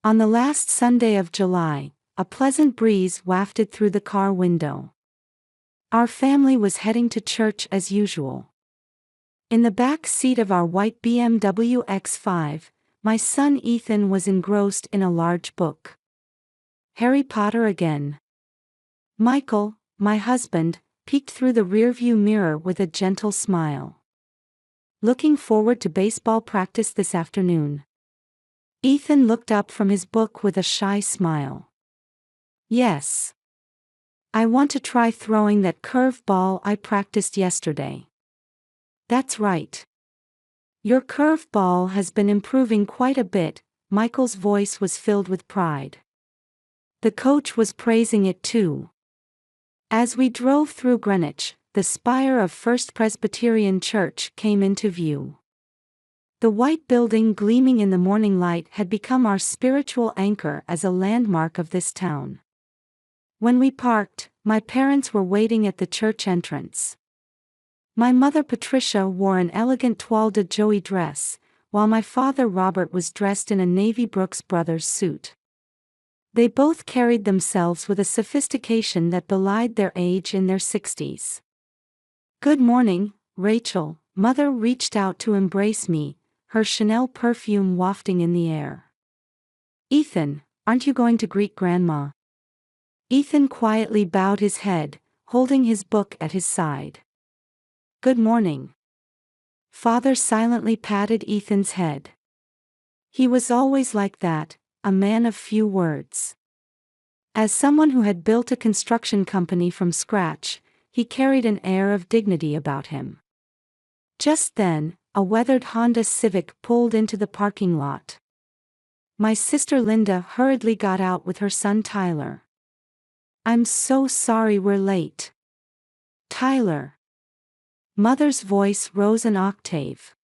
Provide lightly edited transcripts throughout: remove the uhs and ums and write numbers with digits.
On the last Sunday of July, a pleasant breeze wafted through the car window. Our family was heading to church as usual. In the back seat of our white BMW X5, my son Ethan was engrossed in a large book. Harry Potter again. Michael, my husband, peeked through the rearview mirror with a gentle smile. Looking forward to baseball practice this afternoon. Ethan looked up from his book with a shy smile. Yes. I want to try throwing that curve ball I practiced yesterday. That's right. Your curve ball has been improving quite a bit. Michael's voice was filled with pride. The coach was praising it too. As we drove through Greenwich, the spire of First Presbyterian Church came into view. The white building gleaming in the morning light had become our spiritual anchor as a landmark of this town. When we parked, my parents were waiting at the church entrance. My mother Patricia wore an elegant toile de Joie dress, while my father Robert was dressed in a navy Brooks Brothers suit. They both carried themselves with a sophistication that belied their age in their 60s. Good morning, Rachel. Mother reached out to embrace me, her Chanel perfume wafting in the air. Ethan, aren't you going to greet Grandma? Ethan quietly bowed his head, holding his book at his side. Good morning. Father silently patted Ethan's head. He was always like that, a man of few words. As someone who had built a construction company from scratch, he carried an air of dignity about him. Just then, a weathered Honda Civic pulled into the parking lot. My sister Linda hurriedly got out with her son Tyler. I'm so sorry we're late. Tyler. Mother's voice rose an octave.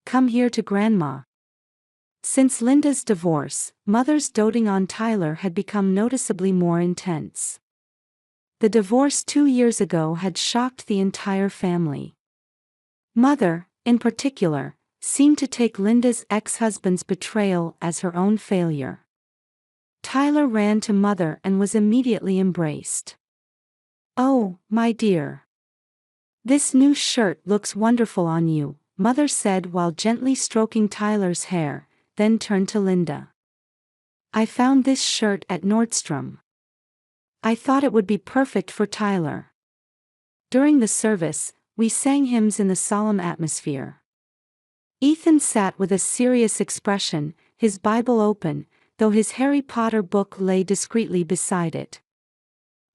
Come here to Grandma. Since Linda's divorce, Mother's doting on Tyler had become noticeably more intense. The divorce 2 years ago had shocked the entire family. Mother, in particular, seemed to take Linda's ex-husband's betrayal as her own failure. Tyler ran to Mother and was immediately embraced. Oh, my dear. This new shirt looks wonderful on you, Mother said while gently stroking Tyler's hair, then turned to Linda. I found this shirt at Nordstrom. I thought it would be perfect for Tyler. During the service, we sang hymns in the solemn atmosphere. Ethan sat with a serious expression, his Bible open, though his Harry Potter book lay discreetly beside it.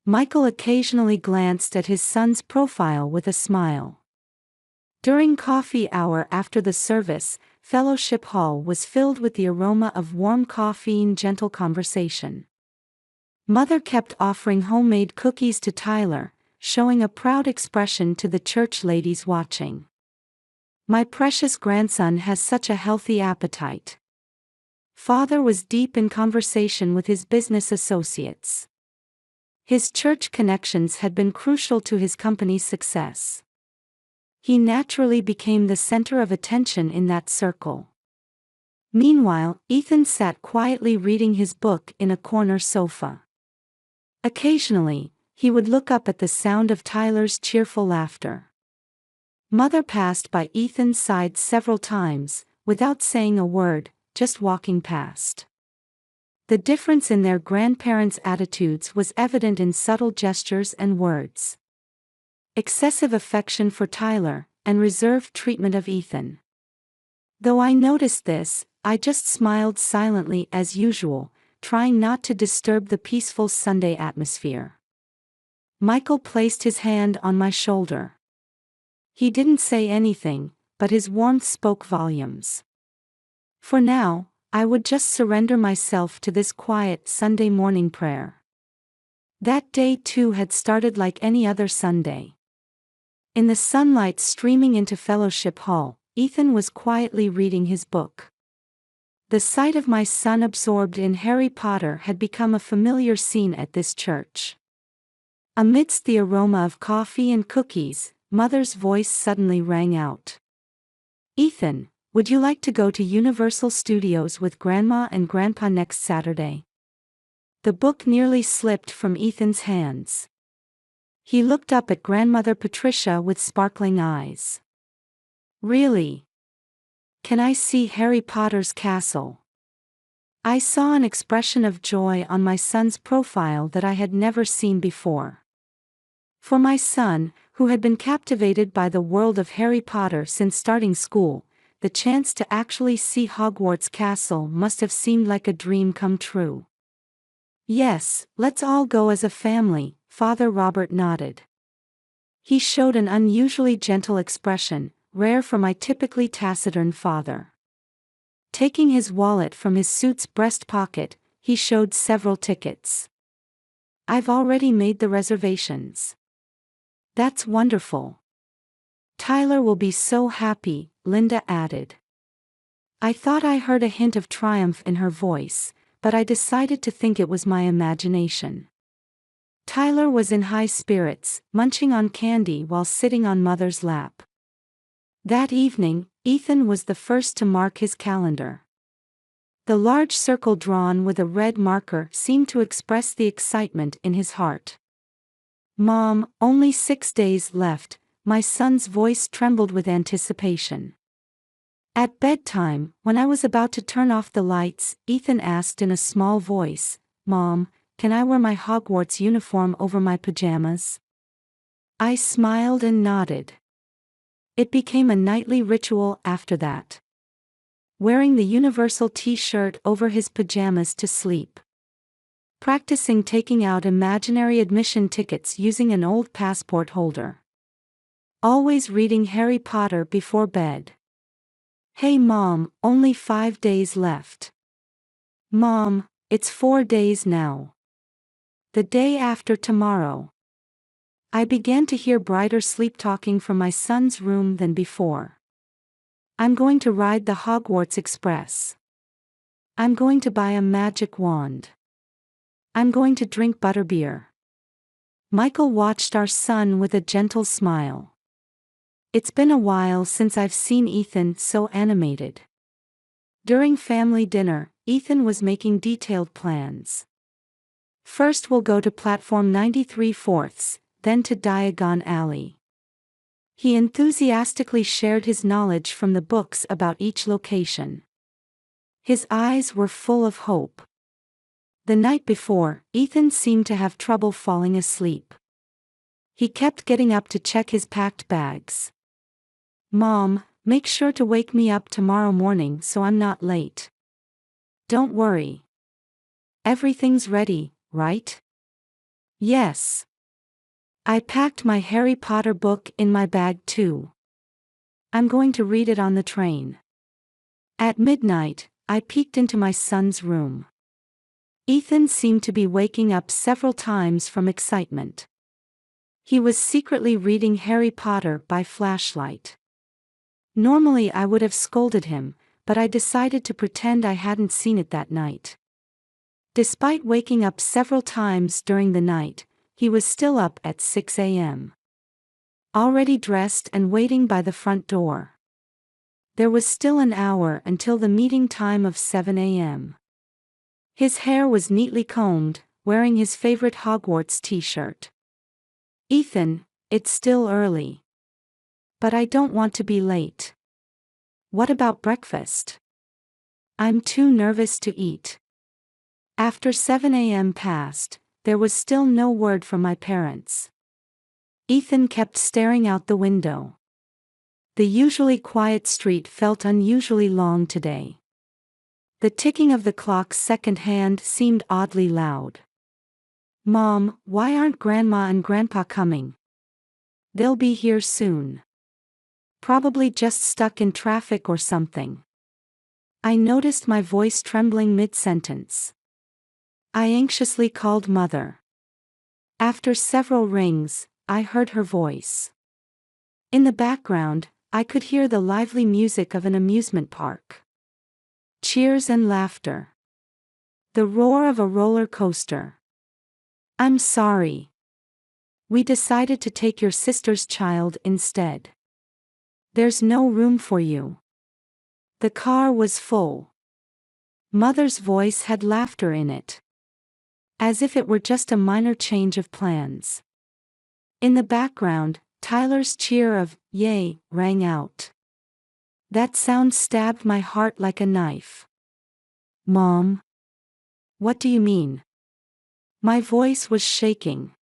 Michael occasionally glanced at his son's profile with a smile. During coffee hour after the service, Fellowship Hall was filled with the aroma of warm coffee and gentle conversation. Mother kept offering homemade cookies to Tyler, showing a proud expression to the church ladies watching. My precious grandson has such a healthy appetite. Father was deep in conversation with his business associates. His church connections had been crucial to his company's success. He naturally became the center of attention in that circle. Meanwhile, Ethan sat quietly reading his book in a corner sofa. Occasionally, he would look up at the sound of Tyler's cheerful laughter. Mother passed by Ethan's side several times, without saying a word, just walking past. The difference in their grandparents' attitudes was evident in subtle gestures and words. Excessive affection for Tyler, and reserved treatment of Ethan. Though I noticed this, I just smiled silently as usual, trying not to disturb the peaceful Sunday atmosphere. Michael placed his hand on my shoulder. He didn't say anything, but his warmth spoke volumes. For now, I would just surrender myself to this quiet Sunday morning prayer. That day too had started like any other Sunday. In the sunlight streaming into Fellowship Hall, Ethan was quietly reading his book. The sight of my son absorbed in Harry Potter had become a familiar scene at this church. Amidst the aroma of coffee and cookies, Mother's voice suddenly rang out. Ethan, Would you like to go to Universal Studios with Grandma and Grandpa next Saturday? The book nearly slipped from Ethan's hands. He looked up at Grandmother Patricia with sparkling eyes. Really? Can I see Harry Potter's castle? I saw an expression of joy on my son's profile that I had never seen before. For my son, who had been captivated by the world of Harry Potter since starting school, the chance to actually see Hogwarts Castle must have seemed like a dream come true. Yes, let's all go as a family, Father Robert nodded. He showed an unusually gentle expression, rare for my typically taciturn father. Taking his wallet from his suit's breast pocket, he showed several tickets. I've already made the reservations. That's wonderful. Tyler will be so happy, Linda added. I thought I heard a hint of triumph in her voice, but I decided to think it was my imagination. Tyler was in high spirits, munching on candy while sitting on Mother's lap. That evening, Ethan was the first to mark his calendar. The large circle drawn with a red marker seemed to express the excitement in his heart. Mom, only 6 days left, my son's voice trembled with anticipation. At bedtime, when I was about to turn off the lights, Ethan asked in a small voice, Mom, can I wear my Hogwarts uniform over my pajamas? I smiled and nodded. It became a nightly ritual after that. Wearing the universal t-shirt over his pajamas to sleep. Practicing taking out imaginary admission tickets using an old passport holder. Always reading Harry Potter before bed. Hey Mom, only 5 days left. Mom, it's 4 days now. The day after tomorrow. I began to hear brighter sleep talking from my son's room than before. I'm going to ride the Hogwarts Express. I'm going to buy a magic wand. I'm going to drink butterbeer. Michael watched our son with a gentle smile. It's been a while since I've seen Ethan so animated. During family dinner, Ethan was making detailed plans. First we'll go to platform 93/4, then to Diagon Alley. He enthusiastically shared his knowledge from the books about each location. His eyes were full of hope. The night before, Ethan seemed to have trouble falling asleep. He kept getting up to check his packed bags. Mom, make sure to wake me up tomorrow morning so I'm not late. Don't worry. Everything's ready, right? Yes. I packed my Harry Potter book in my bag too. I'm going to read it on the train. At midnight, I peeked into my son's room. Ethan seemed to be waking up several times from excitement. He was secretly reading Harry Potter by flashlight. Normally I would have scolded him, but I decided to pretend I hadn't seen it that night. Despite waking up several times during the night, he was still up at 6 a.m. Already dressed and waiting by the front door. There was still an hour until the meeting time of 7 a.m. His hair was neatly combed, wearing his favorite Hogwarts t-shirt. Ethan, it's still early. But I don't want to be late. What about breakfast? I'm too nervous to eat. After 7 a.m. passed, there was still no word from my parents. Ethan kept staring out the window. The usually quiet street felt unusually long today. The ticking of the clock's second hand seemed oddly loud. Mom, why aren't Grandma and Grandpa coming? They'll be here soon. Probably just stuck in traffic or something. I noticed my voice trembling mid-sentence. I anxiously called Mother. After several rings, I heard her voice. In the background, I could hear the lively music of an amusement park. Cheers and laughter. The roar of a roller coaster. I'm sorry. We decided to take your sister's child instead. There's no room for you. The car was full. Mother's voice had laughter in it. As if it were just a minor change of plans. In the background, Tyler's cheer of, "Yay," rang out. That sound stabbed my heart like a knife. "Mom? What do you mean?" My voice was shaking.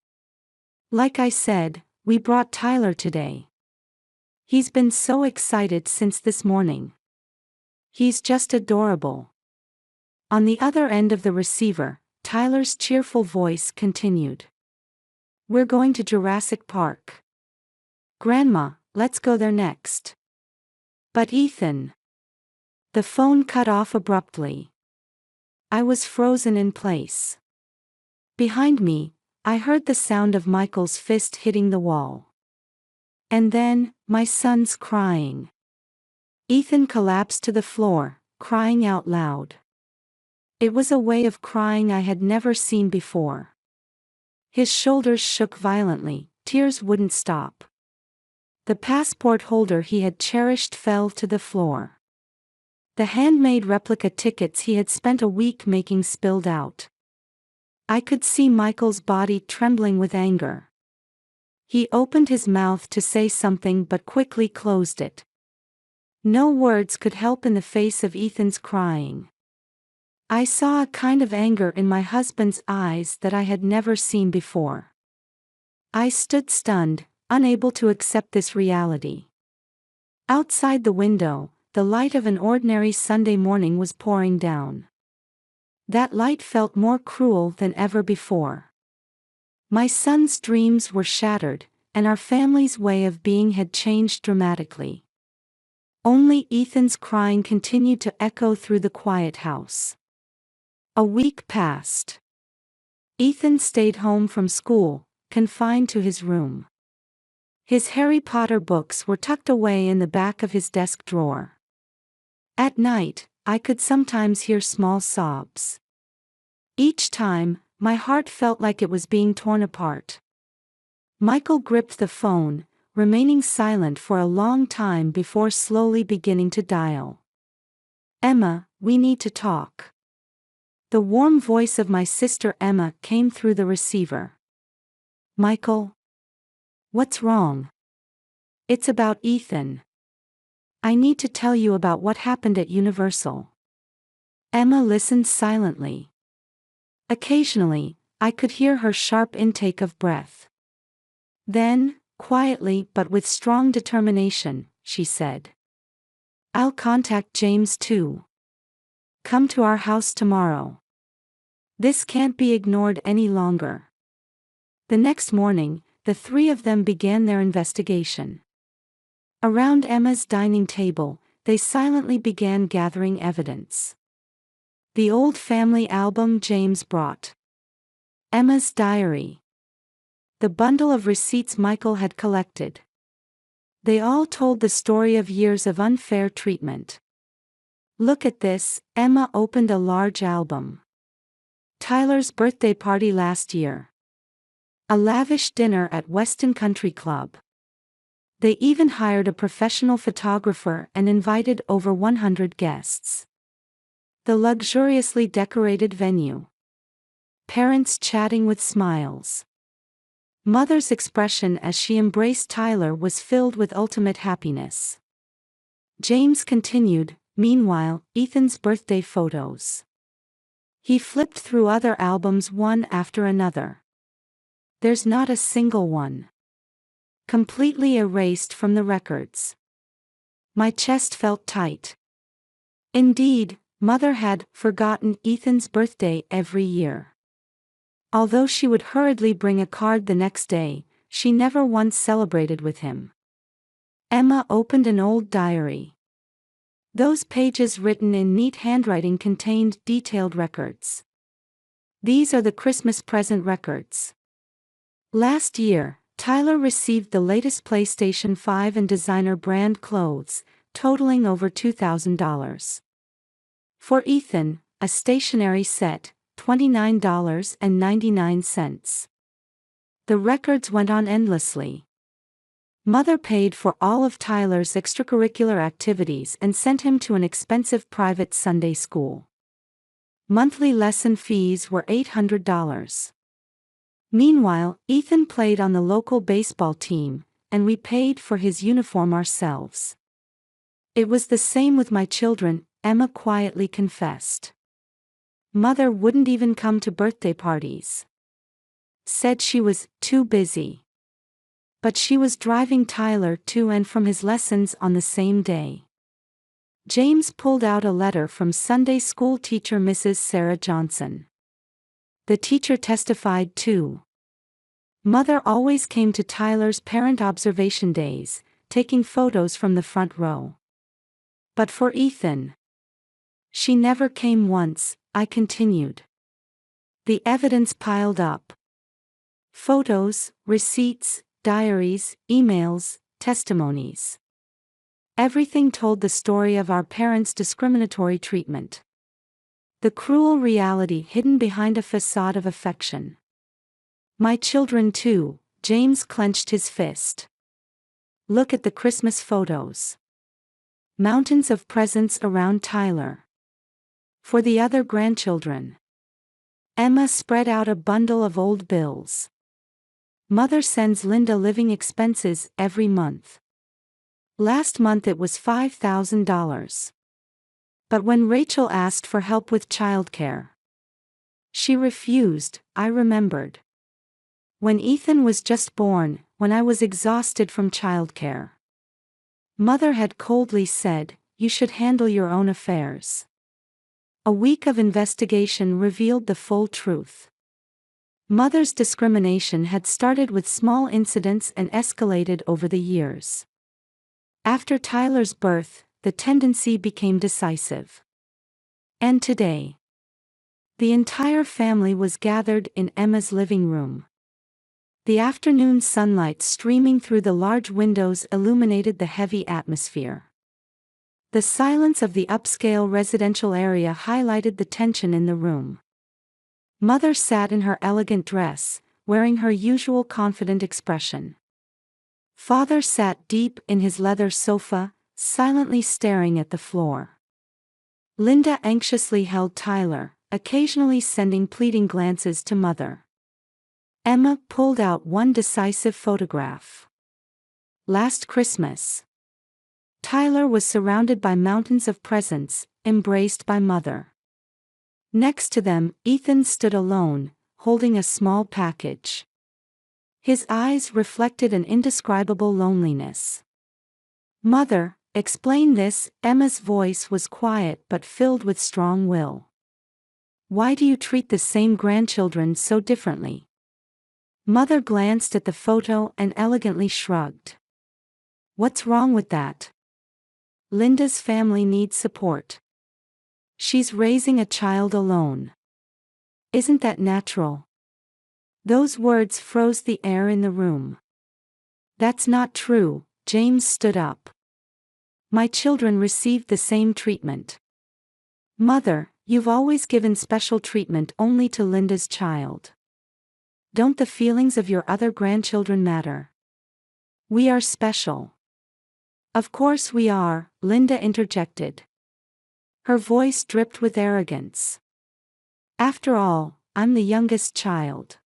"Like I said, we brought Tyler today. He's been so excited since this morning. He's just adorable." On the other end of the receiver, Tyler's cheerful voice continued. "We're going to Jurassic Park. Grandma, let's go there next." "But Ethan." The phone cut off abruptly. I was frozen in place. Behind me, I heard the sound of Michael's fist hitting the wall. And then, my son's crying. Ethan collapsed to the floor, crying out loud. It was a way of crying I had never seen before. His shoulders shook violently, tears wouldn't stop. The passport holder he had cherished fell to the floor. The handmade replica tickets he had spent a week making spilled out. I could see Michael's body trembling with anger. He opened his mouth to say something but quickly closed it. No words could help in the face of Ethan's crying. I saw a kind of anger in my husband's eyes that I had never seen before. I stood stunned, unable to accept this reality. Outside the window, the light of an ordinary Sunday morning was pouring down. That light felt more cruel than ever before. My son's dreams were shattered, and our family's way of being had changed dramatically. Only Ethan's crying continued to echo through the quiet house. A week passed. Ethan stayed home from school, confined to his room. His Harry Potter books were tucked away in the back of his desk drawer. At night, I could sometimes hear small sobs. Each time, my heart felt like it was being torn apart. Michael gripped the phone, remaining silent for a long time before slowly beginning to dial. "Emma, we need to talk." The warm voice of my sister Emma came through the receiver. "Michael? What's wrong?" "It's about Ethan. I need to tell you about what happened at Universal." Emma listened silently. Occasionally, I could hear her sharp intake of breath. Then, quietly but with strong determination, she said, "I'll contact James too. Come to our house tomorrow. This can't be ignored any longer." The next morning, the three of them began their investigation. Around Emma's dining table, they silently began gathering evidence. The old family album James brought. Emma's diary. The bundle of receipts Michael had collected. They all told the story of years of unfair treatment. "Look at this," Emma opened a large album. "Tyler's birthday party last year. A lavish dinner at Weston Country Club. They even hired a professional photographer and invited over 100 guests. The luxuriously decorated venue. Parents chatting with smiles. Mother's expression as she embraced Tyler was filled with ultimate happiness." James continued, "Meanwhile, Ethan's birthday photos. He flipped through other albums one after another. There's not a single one. Completely erased from the records." My chest felt tight. Indeed, Mother had forgotten Ethan's birthday every year. Although she would hurriedly bring a card the next day, she never once celebrated with him. Emma opened an old diary. Those pages written in neat handwriting contained detailed records. "These are the Christmas present records. Last year, Tyler received the latest PlayStation 5 and designer brand clothes, totaling over $2,000. For Ethan, a stationery set, $29.99. The records went on endlessly. Mother paid for all of Tyler's extracurricular activities and sent him to an expensive private Sunday school. Monthly lesson fees were $800. Meanwhile, Ethan played on the local baseball team, and we paid for his uniform ourselves. It was the same with my children, Emma quietly confessed. Mother wouldn't even come to birthday parties. Said she was too busy. But she was driving Tyler to and from his lessons on the same day. James pulled out a letter from Sunday school teacher Mrs. Sarah Johnson. The teacher testified too. Mother always came to Tyler's parent observation days, taking photos from the front row. But for Ethan, she never came once, I continued. The evidence piled up. Photos, receipts, diaries, emails, testimonies. Everything told the story of our parents' discriminatory treatment. The cruel reality hidden behind a facade of affection. My children too, James clenched his fist. Look at the Christmas photos. Mountains of presents around Tyler. For the other grandchildren. Emma spread out a bundle of old bills. Mother sends Linda living expenses every month. Last month it was $5,000. But when Rachel asked for help with childcare, she refused, I remembered. When Ethan was just born, when I was exhausted from childcare, Mother had coldly said, "You should handle your own affairs." A week of investigation revealed the full truth. Mother's discrimination had started with small incidents and escalated over the years. After Tyler's birth, the tendency became decisive. And today, the entire family was gathered in Emma's living room. The afternoon sunlight streaming through the large windows illuminated the heavy atmosphere. The silence of the upscale residential area highlighted the tension in the room. Mother sat in her elegant dress, wearing her usual confident expression. Father sat deep in his leather sofa, silently staring at the floor. Linda anxiously held Tyler, occasionally sending pleading glances to Mother. Emma pulled out one decisive photograph. Last Christmas, Tyler was surrounded by mountains of presents, embraced by Mother. Next to them, Ethan stood alone, holding a small package. His eyes reflected an indescribable loneliness. "Mother, explain this." Emma's voice was quiet but filled with strong will. "Why do you treat the same grandchildren so differently?" Mother glanced at the photo and elegantly shrugged. "What's wrong with that? Linda's family needs support. She's raising a child alone. Isn't that natural?" Those words froze the air in the room. "That's not true," James stood up. "My children received the same treatment." "Mother, you've always given special treatment only to Linda's child. Don't the feelings of your other grandchildren matter? We are special." "Of course we are," Linda interjected. Her voice dripped with arrogance. "After all, I'm the youngest child.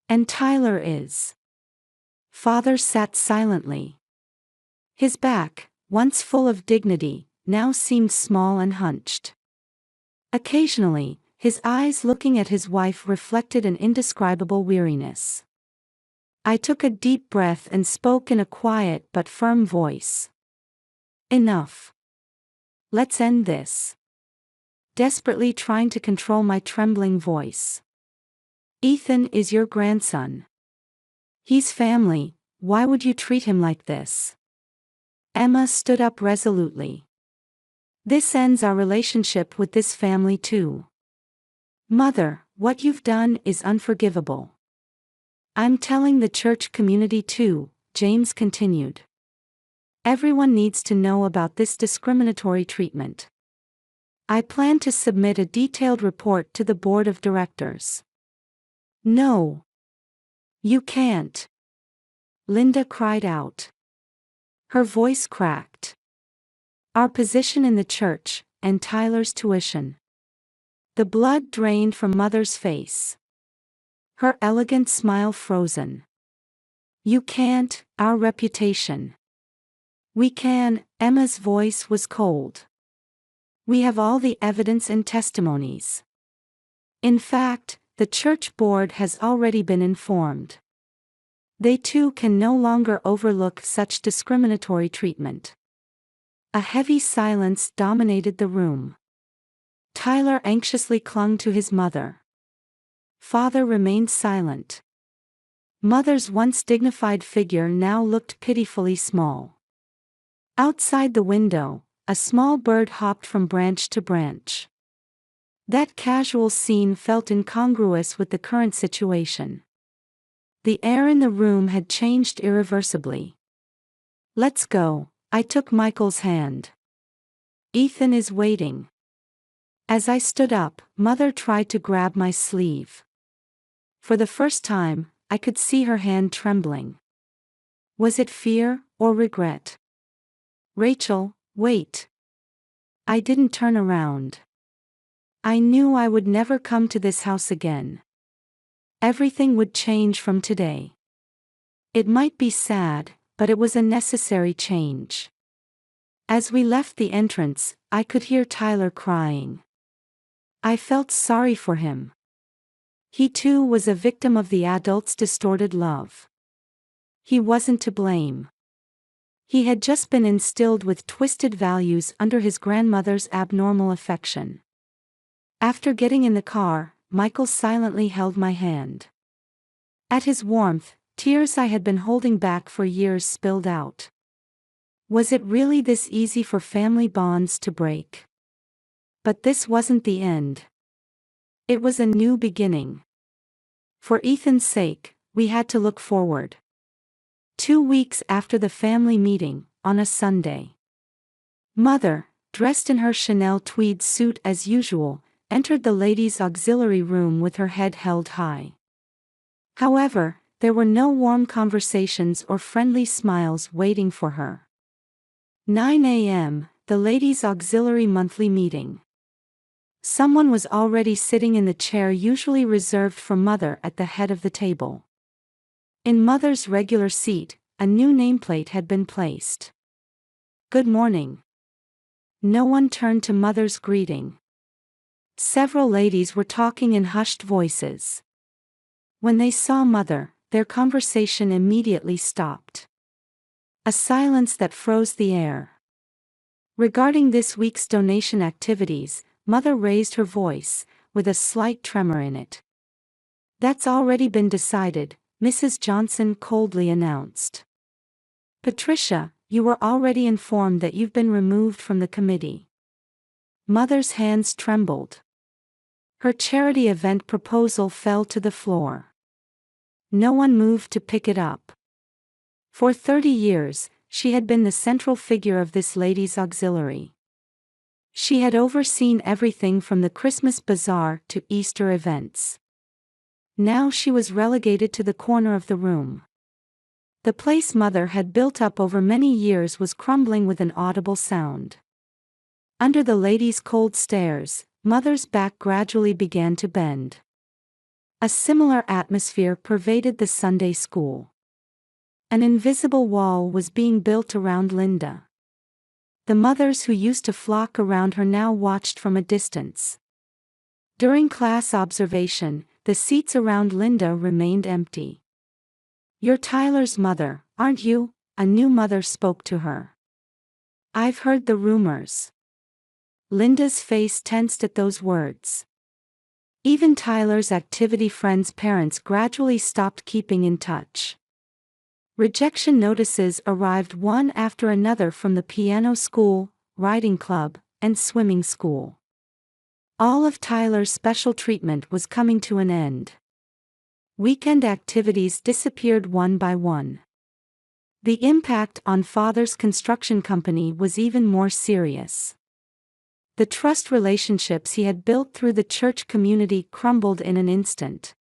And Tyler is." Father sat silently. His back, once full of dignity, now seemed small and hunched. Occasionally, his eyes looking at his wife reflected an indescribable weariness. I took a deep breath and spoke in a quiet but firm voice. "Enough. Let's end this." Desperately trying to control my trembling voice. "Ethan is your grandson. He's family, why would you treat him like this?" Emma stood up resolutely. "This ends our relationship with this family too. Mother, what you've done is unforgivable." "I'm telling the church community too," James continued. "Everyone needs to know about this discriminatory treatment. I plan to submit a detailed report to the board of directors." "No. You can't." Linda cried out. Her voice cracked. Our position in the church, and Tyler's tuition. The blood drained from Mother's face. Her elegant smile frozen. You can't, our reputation. We can, Emma's voice was cold. We have all the evidence and testimonies. In fact, the church board has already been informed. They too can no longer overlook such discriminatory treatment. A heavy silence dominated the room. Tyler anxiously clung to his mother. Father remained silent. Mother's once dignified figure now looked pitifully small. Outside the window, a small bird hopped from branch to branch. That casual scene felt incongruous with the current situation. The air in the room had changed irreversibly. Let's go, I took Michael's hand. Ethan is waiting. As I stood up, Mother tried to grab my sleeve. For the first time, I could see her hand trembling. Was it fear or regret? Rachel, wait. I didn't turn around. I knew I would never come to this house again. Everything would change from today. It might be sad, but it was a necessary change. As we left the entrance, I could hear Tyler crying. I felt sorry for him. He too was a victim of the adults' distorted love. He wasn't to blame. He had just been instilled with twisted values under his grandmother's abnormal affection. After getting in the car, Michael silently held my hand. At his warmth, tears I had been holding back for years spilled out. Was it really this easy for family bonds to break? But this wasn't the end. It was a new beginning. For Ethan's sake, we had to look forward. 2 weeks after the family meeting, on a Sunday, Mother, dressed in her Chanel tweed suit as usual, entered the ladies' auxiliary room with her head held high. However, there were no warm conversations or friendly smiles waiting for her. 9 a.m., the ladies' auxiliary monthly meeting. Someone was already sitting in the chair usually reserved for Mother at the head of the table. In Mother's regular seat, a new nameplate had been placed. Good morning. No one turned to Mother's greeting. Several ladies were talking in hushed voices. When they saw Mother, their conversation immediately stopped. A silence that froze the air. Regarding this week's donation activities, Mother raised her voice, with a slight tremor in it. That's already been decided, Mrs. Johnson coldly announced. Patricia, you were already informed that you've been removed from the committee. Mother's hands trembled. Her charity event proposal fell to the floor. No one moved to pick it up. For 30 years, she had been the central figure of this ladies' auxiliary. She had overseen everything from the Christmas bazaar to Easter events. Now she was relegated to the corner of the room. The place Mother had built up over many years was crumbling with an audible sound. Under the ladies' cold stares, Mother's back gradually began to bend. A similar atmosphere pervaded the Sunday school. An invisible wall was being built around Linda. The mothers who used to flock around her now watched from a distance. During class observation, the seats around Linda remained empty. You're Tyler's mother, aren't you? A new mother spoke to her. I've heard the rumors. Linda's face tensed at those words. Even Tyler's activity friends' parents gradually stopped keeping in touch. Rejection notices arrived one after another from the piano school, riding club, and swimming school. All of Tyler's special treatment was coming to an end. Weekend activities disappeared one by one. The impact on Father's construction company was even more serious. The trust relationships he had built through the church community crumbled in an instant.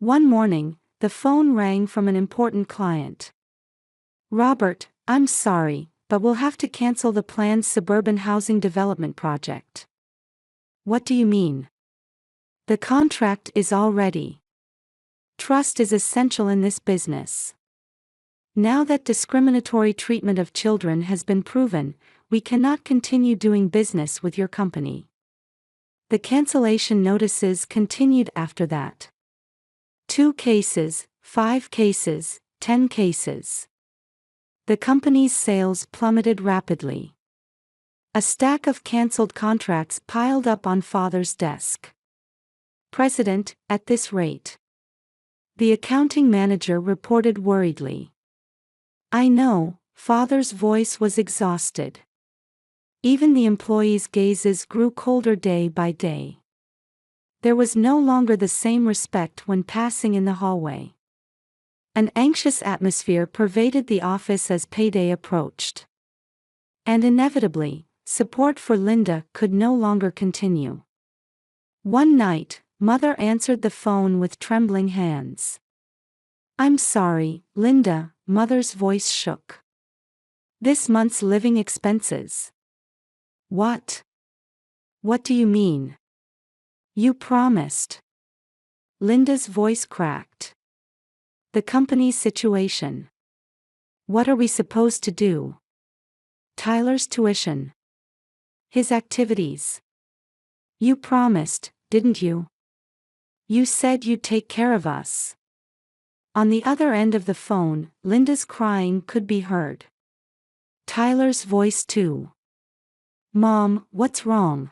One morning, The phone rang from an important client. Robert, I'm sorry, but we'll have to cancel the planned suburban housing development project. What do you mean? The contract is all ready. Trust is essential in this business. Now that discriminatory treatment of children has been proven, we cannot continue doing business with your company. The cancellation notices continued after that. 2 cases, 5 cases, 10 cases. The company's sales plummeted rapidly. A stack of cancelled contracts piled up on father's desk. President, at this rate. The accounting manager reported worriedly. I know, father's voice was exhausted. Even the employees' gazes grew colder day by day. There was no longer the same respect when passing in the hallway. An anxious atmosphere pervaded the office as payday approached. And inevitably, support for Linda could no longer continue. One night, Mother answered the phone with trembling hands. I'm sorry, Linda, Mother's voice shook. This month's living expenses. What? What do you mean? You promised. Linda's voice cracked. The company's situation. What are we supposed to do? Tyler's tuition. His activities. You promised, didn't you? You said you'd take care of us. On the other end of the phone, Linda's crying could be heard. Tyler's voice too. Mom, what's wrong?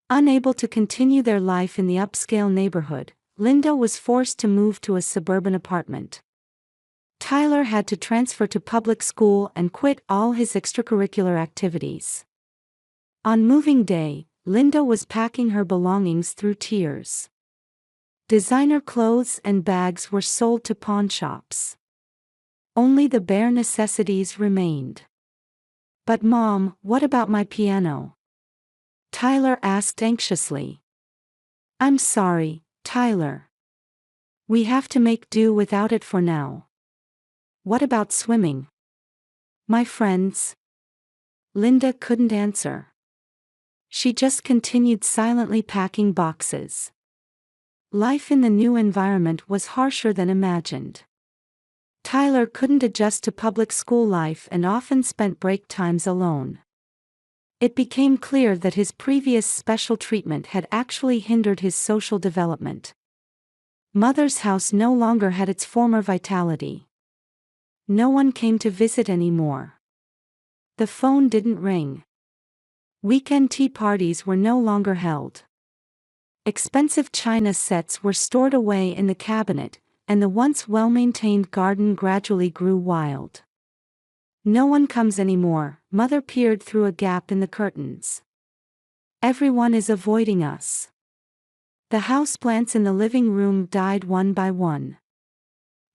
Unable to continue their life in the upscale neighborhood, Linda was forced to move to a suburban apartment. Tyler had to transfer to public school and quit all his extracurricular activities. On moving day, Linda was packing her belongings through tears. Designer clothes and bags were sold to pawn shops. Only the bare necessities remained. But Mom, what about my piano? Tyler asked anxiously. I'm sorry, Tyler. We have to make do without it for now. What about swimming? My friends? Linda couldn't answer. She just continued silently packing boxes. Life in the new environment was harsher than imagined. Tyler couldn't adjust to public school life and often spent break times alone. It became clear that his previous special treatment had actually hindered his social development. Mother's house no longer had its former vitality. No one came to visit anymore. The phone didn't ring. Weekend tea parties were no longer held. Expensive china sets were stored away in the cabinet, and the once well-maintained garden gradually grew wild. No one comes anymore, Mother peered through a gap in the curtains. Everyone is avoiding us. The houseplants in the living room died one by one.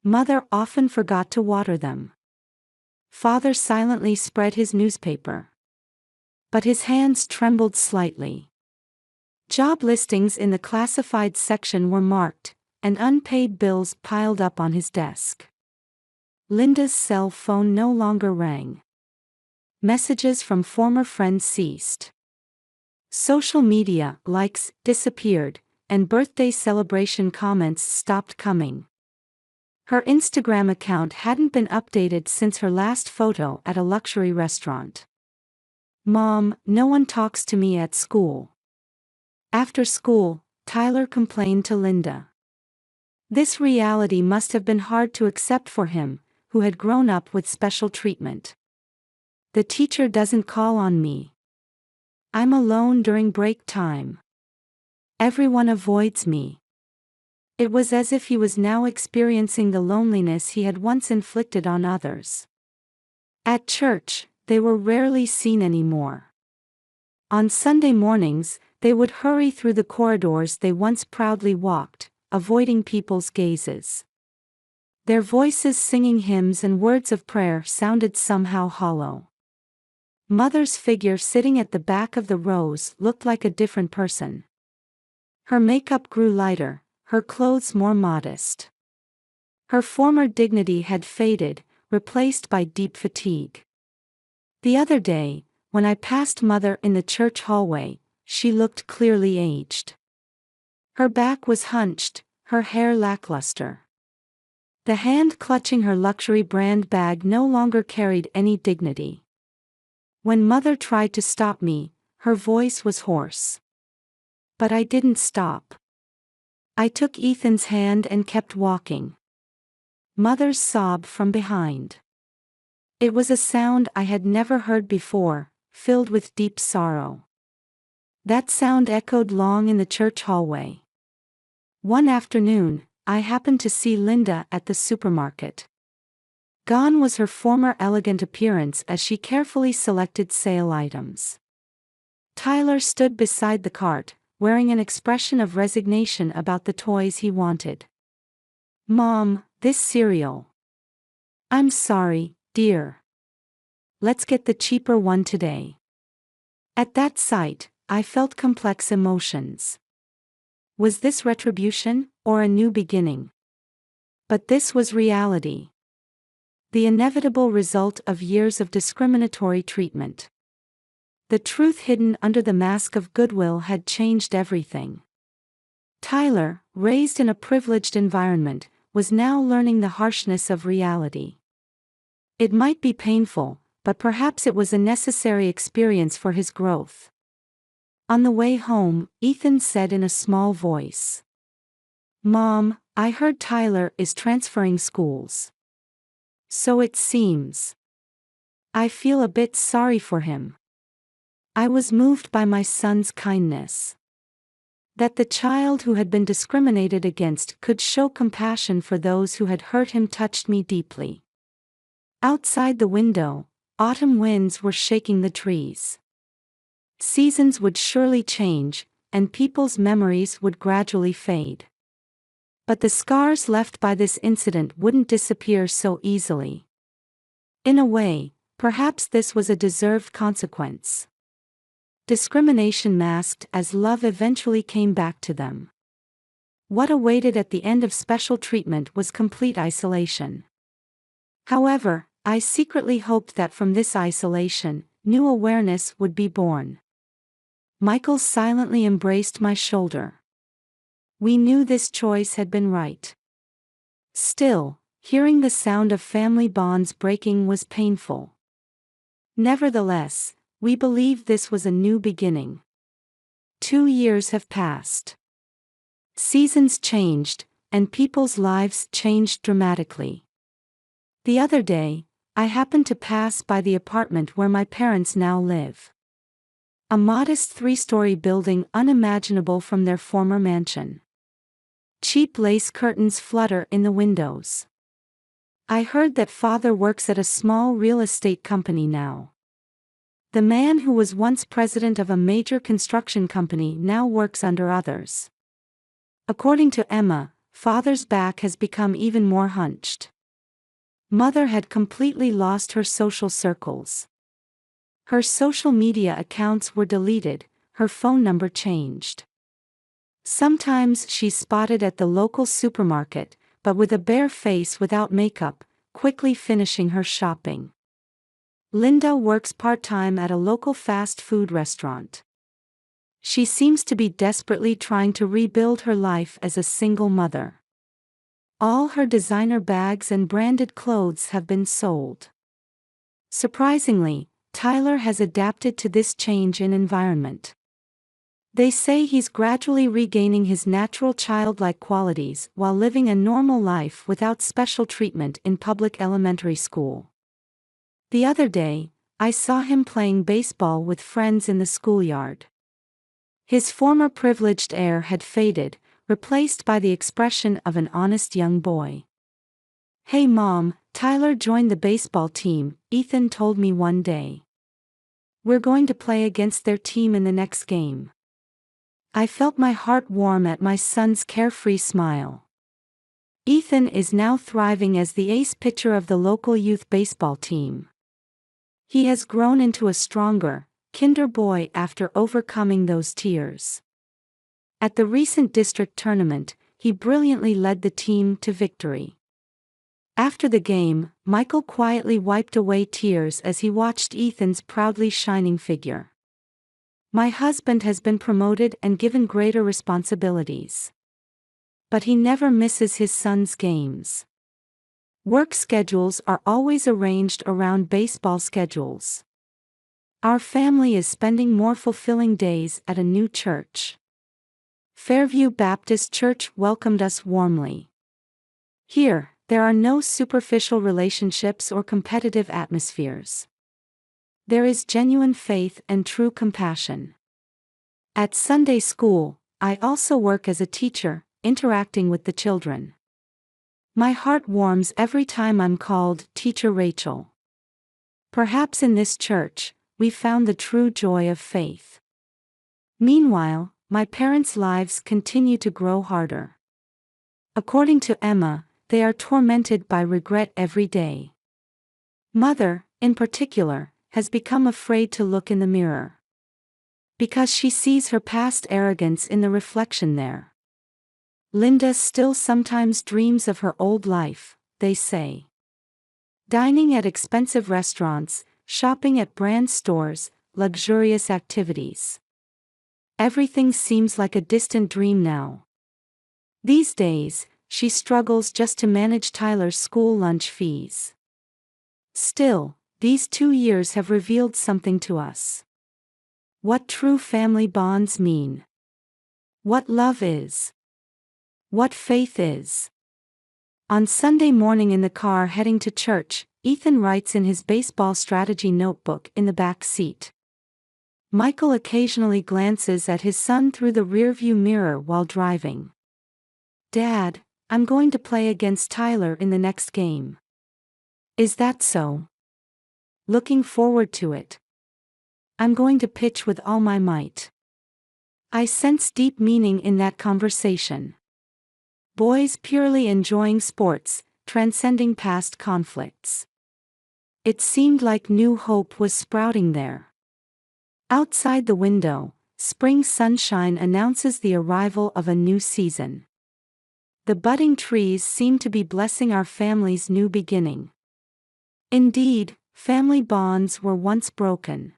Mother often forgot to water them. Father silently spread his newspaper. But his hands trembled slightly. Job listings in the classified section were marked, and unpaid bills piled up on his desk. Linda's cell phone no longer rang. Messages from former friends ceased. Social media likes disappeared, and birthday celebration comments stopped coming. Her Instagram account hadn't been updated since her last photo at a luxury restaurant. Mom, no one talks to me at school. After school, Tyler complained to Linda. This reality must have been hard to accept for him, who had grown up with special treatment. The teacher doesn't call on me. I'm alone during break time. Everyone avoids me. It was as if he was now experiencing the loneliness he had once inflicted on others. At church, they were rarely seen anymore. On Sunday mornings, they would hurry through the corridors they once proudly walked, avoiding people's gazes. Their voices singing hymns and words of prayer sounded somehow hollow. Mother's figure sitting at the back of the rows looked like a different person. Her makeup grew lighter, her clothes more modest. Her former dignity had faded, replaced by deep fatigue. The other day, when I passed Mother in the church hallway, she looked clearly aged. Her back was hunched, her hair lackluster. The hand clutching her luxury brand bag no longer carried any dignity. When Mother tried to stop me, her voice was hoarse. But I didn't stop. I took Ethan's hand and kept walking. Mother's sob from behind. It was a sound I had never heard before, filled with deep sorrow. That sound echoed long in the church hallway. One afternoon, I happened to see Linda at the supermarket. Gone was her former elegant appearance as she carefully selected sale items. Tyler stood beside the cart, wearing an expression of resignation about the toys he wanted. "Mom, this cereal." "I'm sorry, dear. Let's get the cheaper one today." At that sight, I felt complex emotions. Was this retribution, or a new beginning? But this was reality. The inevitable result of years of discriminatory treatment. The truth hidden under the mask of goodwill had changed everything. Tyler, raised in a privileged environment, was now learning the harshness of reality. It might be painful, but perhaps it was a necessary experience for his growth. On the way home, Ethan said in a small voice, "Mom, I heard Tyler is transferring schools." "So it seems. I feel a bit sorry for him." I was moved by my son's kindness. That the child who had been discriminated against could show compassion for those who had hurt him touched me deeply. Outside the window, autumn winds were shaking the trees. Seasons would surely change, and people's memories would gradually fade. But the scars left by this incident wouldn't disappear so easily. In a way, perhaps this was a deserved consequence. Discrimination masked as love eventually came back to them. What awaited at the end of special treatment was complete isolation. However, I secretly hoped that from this isolation, new awareness would be born. Michael silently embraced my shoulder. We knew this choice had been right. Still, hearing the sound of family bonds breaking was painful. Nevertheless, we believed this was a new beginning. 2 years have passed. Seasons changed, and people's lives changed dramatically. The other day, I happened to pass by the apartment where my parents now live. A modest 3-story building unimaginable from their former mansion. Cheap lace curtains flutter in the windows. I heard that father works at a small real estate company now. The man who was once president of a major construction company now works under others. According to Emma, father's back has become even more hunched. Mother had completely lost her social circles. Her social media accounts were deleted, her phone number changed. Sometimes she's spotted at the local supermarket, but with a bare face without makeup, quickly finishing her shopping. Linda works part-time at a local fast food restaurant. She seems to be desperately trying to rebuild her life as a single mother. All her designer bags and branded clothes have been sold. Surprisingly, Tyler has adapted to this change in environment. They say he's gradually regaining his natural childlike qualities while living a normal life without special treatment in public elementary school. The other day, I saw him playing baseball with friends in the schoolyard. His former privileged air had faded, replaced by the expression of an honest young boy. "Hey Mom, Tyler joined the baseball team," Ethan told me one day. "We're going to play against their team in the next game." I felt my heart warm at my son's carefree smile. Ethan is now thriving as the ace pitcher of the local youth baseball team. He has grown into a stronger, kinder boy after overcoming those tears. At the recent district tournament, he brilliantly led the team to victory. After the game, Michael quietly wiped away tears as he watched Ethan's proudly shining figure. My husband has been promoted and given greater responsibilities. But he never misses his son's games. Work schedules are always arranged around baseball schedules. Our family is spending more fulfilling days at a new church. Fairview Baptist Church welcomed us warmly. Here, there are no superficial relationships or competitive atmospheres. There is genuine faith and true compassion. At Sunday school, I also work as a teacher, interacting with the children. My heart warms every time I'm called Teacher Rachel. Perhaps in this church, we found the true joy of faith. Meanwhile, my parents' lives continue to grow harder. According to Emma, they are tormented by regret every day. Mother, in particular, has become afraid to look in the mirror. Because she sees her past arrogance in the reflection there. Linda still sometimes dreams of her old life, they say. Dining at expensive restaurants, shopping at brand stores, luxurious activities. Everything seems like a distant dream now. These days, she struggles just to manage Tyler's school lunch fees. Still, these 2 years have revealed something to us. What true family bonds mean. What love is. What faith is. On Sunday morning in the car heading to church, Ethan writes in his baseball strategy notebook in the back seat. Michael occasionally glances at his son through the rearview mirror while driving. Dad, I'm going to play against Tyler in the next game. Is that so? Looking forward to it. I'm going to pitch with all my might. I sense deep meaning in that conversation. Boys purely enjoying sports, transcending past conflicts. It seemed like new hope was sprouting there. Outside the window, spring sunshine announces the arrival of a new season. The budding trees seem to be blessing our family's new beginning. Indeed, family bonds were once broken.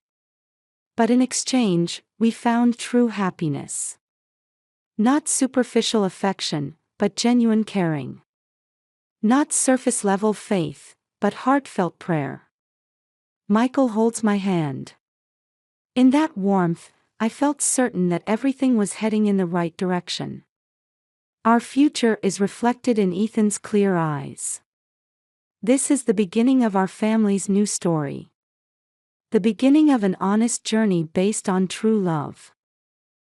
But in exchange, we found true happiness. Not superficial affection, but genuine caring. Not surface-level faith, but heartfelt prayer. Michael holds my hand. In that warmth, I felt certain that everything was heading in the right direction. Our future is reflected in Ethan's clear eyes. This is the beginning of our family's new story. The beginning of an honest journey based on true love.